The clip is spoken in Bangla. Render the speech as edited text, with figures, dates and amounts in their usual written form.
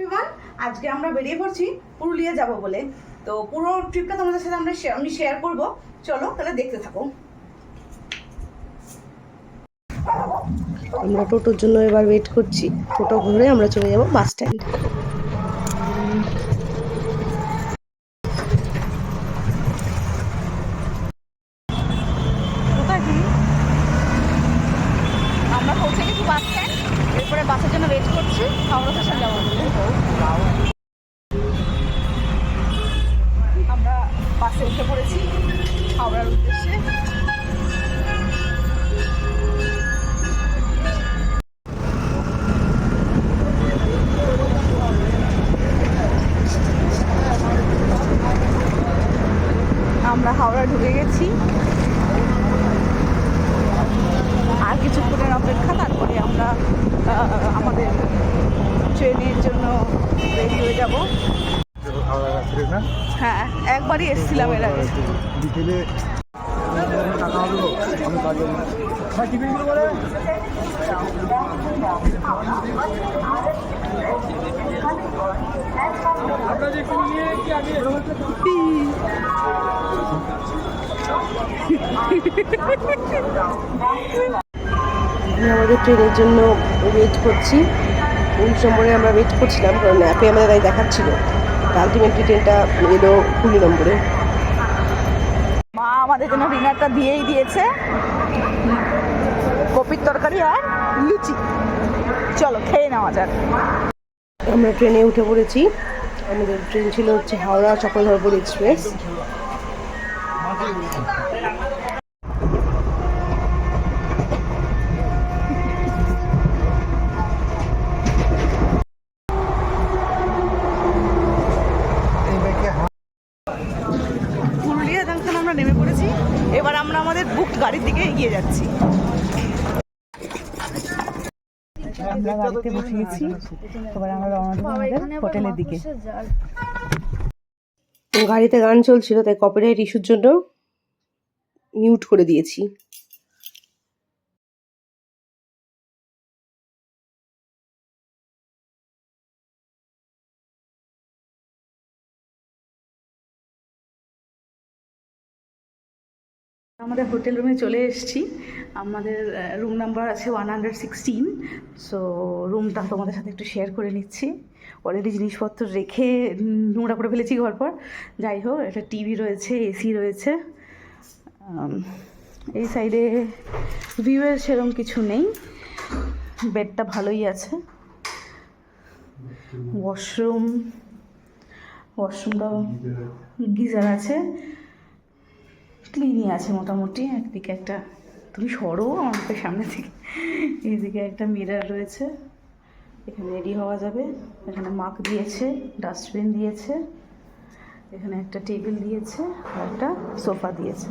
এভরিওয়ান, আজকে আমরা বেরিয়ে পড়ছি পুরুলিয়া যাব বলে। তো পুরো ট্রিপটা তোমাদের সাথে আমি শেয়ার করব। চলো তাহলে দেখতে থাকো। আমরা টোটোর জন্য এবার ওয়েট করছি। টোটো ঘুরে আমরা চলে যাব বাস স্ট্যান্ড। আমরা পৌঁছে গেছি বাস স্ট্যান্ড। এরপরে বাসের জন্য ওয়েট করছি, হাওড়া স্টেশন যাবো বলে। আমরা বাসে উঠে পড়েছি হাওড়ার উদ্দেশ্যে। আমরা হাওড়া ঢুকে গেছি, আর কিছুক্ষণের অপেক্ষা, তারপরে আমরা আমাদের ট্রেনের জন্য রেডি হয়ে যাব। হ্যাঁ, একবারই এসেছিলাম এর আগে। আমাদের ট্রেনের জন্য ওয়েট করছি। কোন নম্বরে আমরা ওয়েট করছিলাম, কারণ অ্যাপে আমাদের গাড়ি দেখাচ্ছিল। আলটিমেটলি ট্রেনটা এলো 20 নম্বরে। মা আমাদের জন্য ডিনারটা দিয়েই দিয়েছে, কপির তরকারি আর লুচি। চলো খেয়ে নেওয়া যাক। আমরা ট্রেনে উঠে পড়েছি। আমাদের ট্রেন ছিল হচ্ছে হাওড়া চক্রধরপুর এক্সপ্রেস। পুরুলিয়া জাংশন আমরা নেমে পড়েছি। এবার আমরা আমাদের বুক গাড়ির দিকে এগিয়ে যাচ্ছি। আমরা গাড়িতে বসে গেছি, এবার আমরা রওনা দেবো আমাদের হোটেলের দিকে। গাড়িতে গান চলছিল, তাই কপিরাইট ইস্যুর জন্য মিউট করে দিয়েছি। আমাদের হোটেল রুমে চলে এসেছি। আমাদের রুম নাম্বার আছে 116। সো রুমটা তোমাদের সাথে একটু শেয়ার করে নিচ্ছি। অলরেডি জিনিসপত্র রেখে নোংরা করে ফেলেছি ঘর পর। যাই হোক, একটা টিভি রয়েছে, এসি রয়েছে। এই সাইডে ভিউয়ের সেরকম কিছু নেই, বেডটা ভালোই আছে। ওয়াশরুমটাও গিজার আছে, ক্লিনই আছে মোটামুটি। একদিকে একটা, তুমি সরো আমাদের সামনে থেকে, এইদিকে একটা মিরর রয়েছে, এখানে রেডি হওয়া যাবে। এখানে মাক দিয়েছে, ডাস্টবিন দিয়েছে, এখানে একটা টেবিল দিয়েছে আর একটা সোফা দিয়েছে।